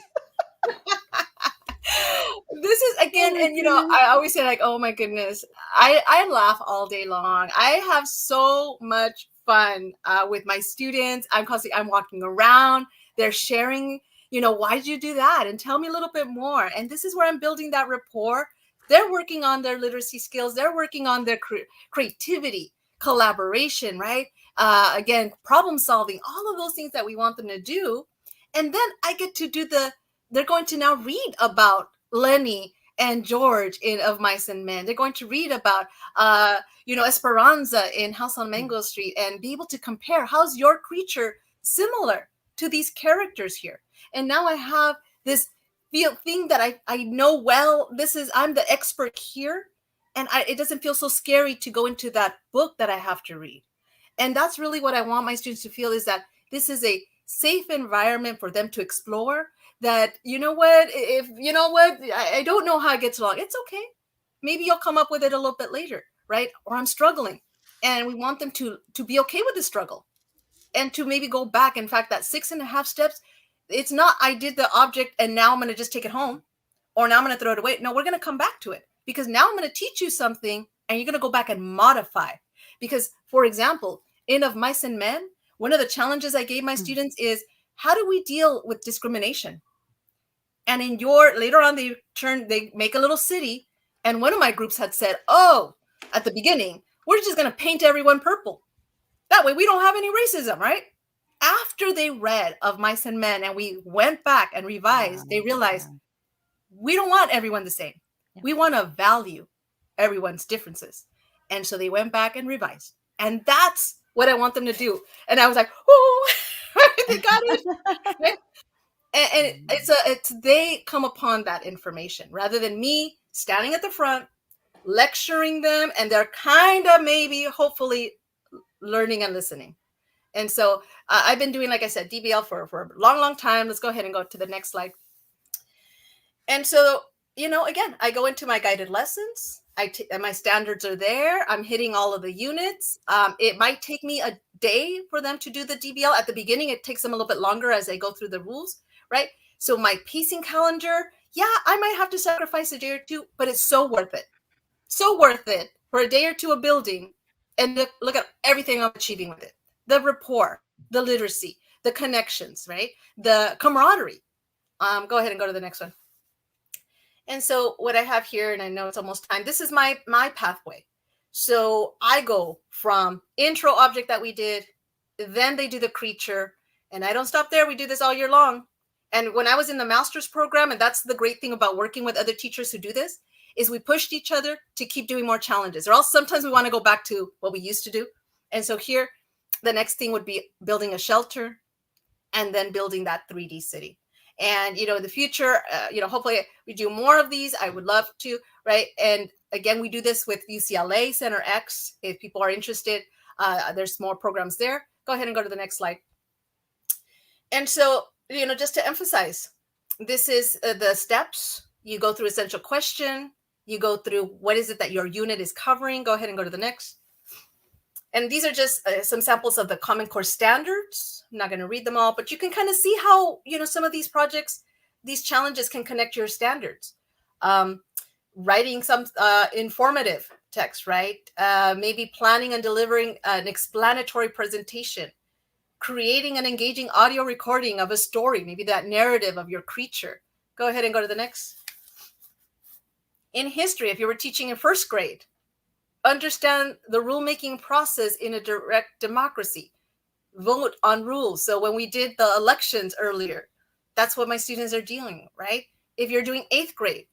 This is again, and I always say like, oh my goodness, I laugh all day long. I have so much fun with my students. I'm walking around, they're sharing, why did you do that? And tell me a little bit more. And this is where I'm building that rapport. They're working on their literacy skills. They're working on their creativity, collaboration, right? Again, problem solving, all of those things that we want them to do. And then I get to do they're going to now read about Lenny and George in Of Mice and Men. They're going to read about, Esperanza in House on Mango Street and be able to compare how's your creature similar to these characters here. And now I have this thing that I know well. I'm the expert here. And it doesn't feel so scary to go into that book that I have to read. And that's really what I want my students to feel, is that this is a safe environment for them to explore. That, I don't know how it gets along. It's okay. Maybe you'll come up with it a little bit later, right? Or I'm struggling. And we want them to be okay with the struggle. and to maybe go back. In fact, that 6.5 steps, it's not I did the object and now I'm going to just take it home, or now I'm going to throw it away. No, we're going to come back to it, because now I'm going to teach you something and you're going to go back and modify. Because, for example, in Of Mice and Men, one of the challenges I gave my students is, how do we deal with discrimination? And in your, later on, they make a little city. And one of my groups had said, oh, at the beginning, we're just going to paint everyone purple. That way we don't have any racism, right? After they read Of Mice and Men and we went back and revised, they realized we don't want everyone the same. We want to value everyone's differences. And so they went back and revised. And that's what I want them to do. And I was like, oh, they got it. Right? And it's they come upon that information rather than me standing at the front, lecturing them, and they're kind of maybe, hopefully, learning and listening. And so I've been doing, like I said, DBL for a long, long time. Let's go ahead and go to the next slide. And so, again, I go into my guided lessons. And my standards are there. I'm hitting all of the units. It might take me a day for them to do the DBL. At the beginning, it takes them a little bit longer as they go through the rules, right? So my pacing calendar, I might have to sacrifice a day or two, but it's so worth it. So worth it for a day or two of building, and look at everything I'm achieving with it. The rapport, the literacy, the connections, right? The camaraderie. Go ahead and go to the next one. And so what I have here, and I know it's almost time, this is my pathway. So I go from intro object that we did, then they do the creature, and I don't stop there. We do this all year long. And when I was in the master's program, and that's the great thing about working with other teachers who do this, is we pushed each other to keep doing more challenges, or else sometimes we want to go back to what we used to do. And so here, the next thing would be building a shelter and then building that 3D city. And, in the future, hopefully we do more of these. I would love to, right? And again, we do this with UCLA Center X. If people are interested, there's more programs there. Go ahead and go to the next slide. And so, just to emphasize, this is the steps. You go through essential question. You go through what is it that your unit is covering. Go ahead and go to the next. And these are just some samples of the Common Core standards. I'm not going to read them all, but you can kind of see how, some of these projects, these challenges can connect your standards. Writing some informative text, right? Maybe planning and delivering an explanatory presentation. Creating an engaging audio recording of a story, maybe that narrative of your creature. Go ahead and go to the next. In history, if you were teaching in first grade, understand the rulemaking process in a direct democracy. Vote on rules. So when we did the elections earlier, that's what my students are dealing with, right? If you're doing 8th grade,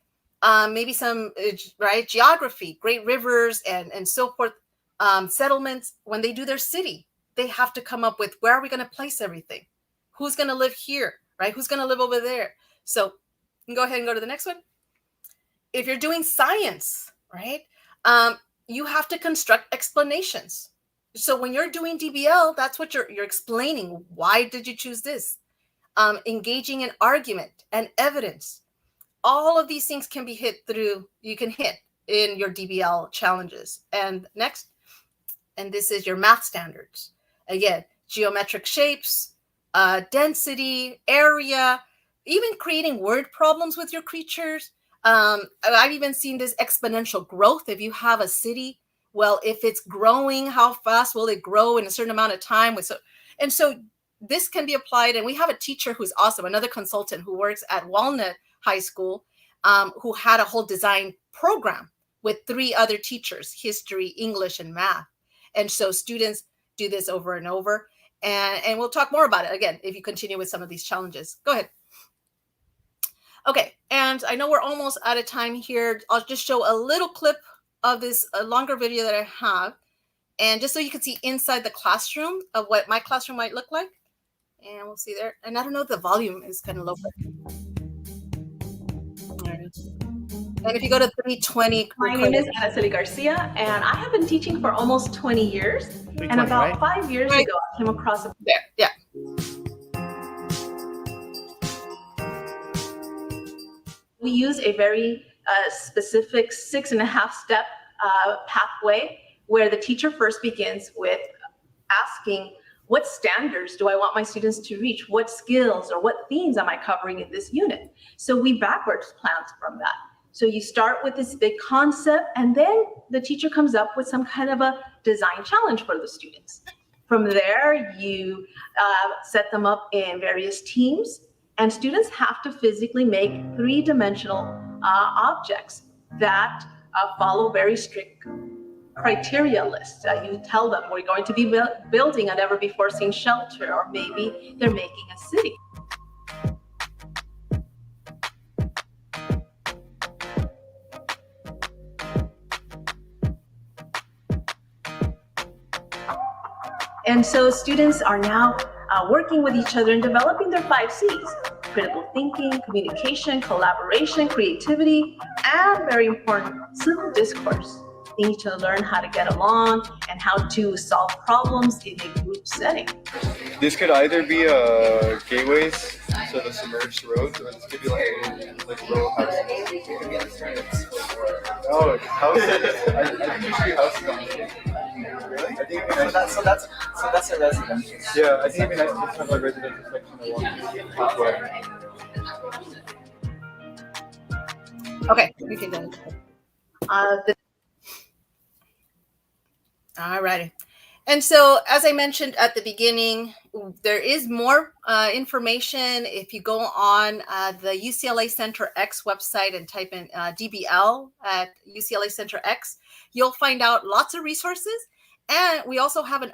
maybe some, right, geography, great rivers and so forth, settlements, when they do their city, they have to come up with, where are we going to place everything? Who's going to live here, right? Who's going to live over there? So you can go ahead and go to the next one. If you're doing science, right, you have to construct explanations. So when you're doing DBL, that's what you're explaining. Why did you choose this? Engaging in argument and evidence. All of these things can be you can hit in your DBL challenges. And next, and this is your math standards. Again, geometric shapes, density, area, even creating word problems with your creatures. I've even seen this exponential growth. If you have a city, well, if it's growing, how fast will it grow in a certain amount of time? And so this can be applied. And we have a teacher who's awesome, another consultant who works at Walnut High School, who had a whole design program with 3 other teachers, history, English, and math. And so students do this over and over. And we'll talk more about it, again, if you continue with some of these challenges. Go ahead. Okay, and I know we're almost out of time here. I'll just show a little clip of this longer video that I have. And just so you can see inside the classroom of what my classroom might look like. And we'll see there. And I don't know if the volume is kind of low. And if you go to 320. My name is Aracely Garcia, and I have been teaching for almost 20 years. And about 5 years ago, I came across a... There, yeah. We use a very specific 6.5-step pathway where the teacher first begins with asking, What standards do I want my students to reach? What skills or what themes am I covering in this unit? So we backwards plan from that. So you start with this big concept, and then the teacher comes up with some kind of a design challenge for the students. From there, you set them up in various teams, and students have to physically make three-dimensional objects that follow very strict criteria list. You tell them we're going to be building a never-before-seen shelter, or maybe they're making a city. And so students are now working with each other and developing their 5 C's: critical thinking, communication, collaboration, creativity, and very important, civil discourse. They need to learn how to get along and how to solve problems in a group setting. This could either be gateways, so the submerged roads, or this could be like row houses. Oh, houses? I think you should be houses on it. Really? I think so that's a residential. Yeah, I think it'd be nice to just have a residential section along the way. Okay, we can do it. All righty. And so, as I mentioned at the beginning, there is more information. If you go on the UCLA Center X website and type in DBL at UCLA Center X, you'll find out lots of resources. And we also have an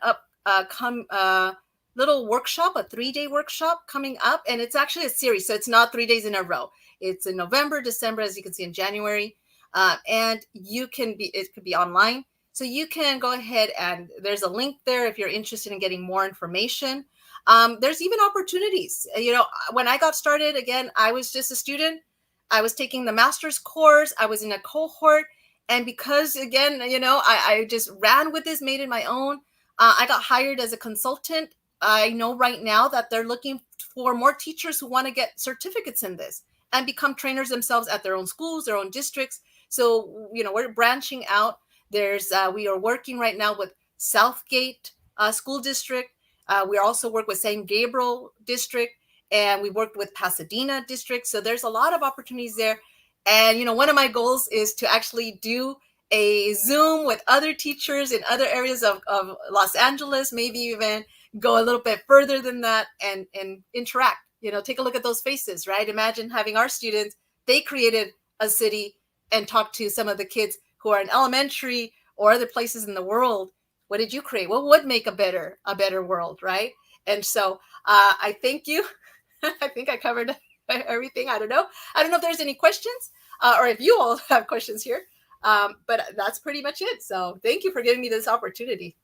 little workshop, a 3-day workshop coming up. And it's actually a series, so it's not 3 days in a row. It's in November, December, as you can see, in January. And it could be online. So you can go ahead, and there's a link there if you're interested in getting more information. There's even opportunities. When I got started, again, I was just a student. I was taking the master's course. I was in a cohort. And because, again, I just ran with this, made it my own. I got hired as a consultant. I know right now that they're looking for more teachers who want to get certificates in this and become trainers themselves at their own schools, their own districts. So, we're branching out. We are working right now with Southgate School District. We also work with San Gabriel District, and we worked with Pasadena District. So there's a lot of opportunities there. And, one of my goals is to actually do a Zoom with other teachers in other areas of Los Angeles, maybe even go a little bit further than that and interact, take a look at those faces, right? Imagine having our students, they created a city and talked to some of the kids who are in elementary or other places in the world. What did you create? What would make a better world, right? And so I thank you. I think I covered everything. I don't know if there's any questions or if you all have questions here, but that's pretty much it. So thank you for giving me this opportunity.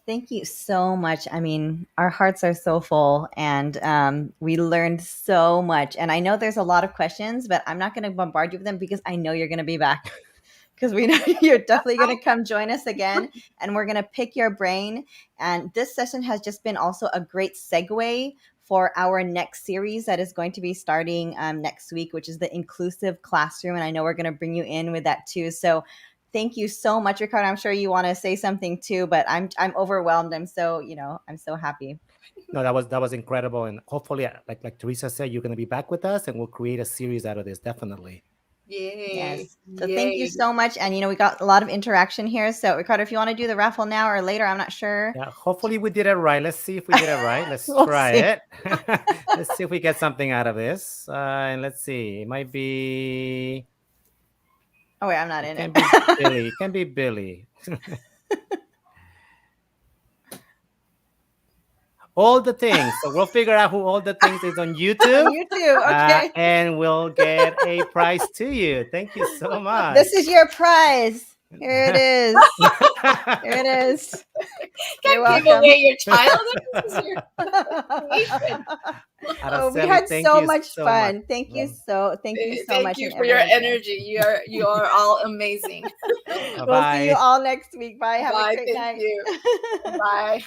Thank you so much. I mean, our hearts are so full, and we learned so much. And I know there's a lot of questions, but I'm not going to bombard you with them because I know you're going to be back. Because we know you're definitely going to come join us again, and we're going to pick your brain. And this session has just been also a great segue for our next series that is going to be starting next week, which is the inclusive classroom. And I know we're going to bring you in with that too. So thank you so much, Ricardo. I'm sure you want to say something too, but I'm overwhelmed. I'm so happy. No, that was incredible, and hopefully, like Teresa said, you're going to be back with us, and we'll create a series out of this, definitely. Yay. Yes. So thank you so much. And, we got a lot of interaction here. So, Ricardo, if you want to do the raffle now or later, I'm not sure. Yeah, hopefully we did it right. Let's see if we did it right. Let's try it. Let's see if we get something out of this. And let's see. It might be... Oh, wait, I'm not in it. Billy. It can be Billy. All the things. So we'll figure out who All the Things is on YouTube. On YouTube, okay. And we'll get a prize to you. Thank you so much. This is your prize. Here it is. Here it is. Can't give away your child. We had so much fun. Thank you so much. Thank you for your energy. You are all amazing. We'll see you all next week. Bye. Have a great night. Thank you. Bye.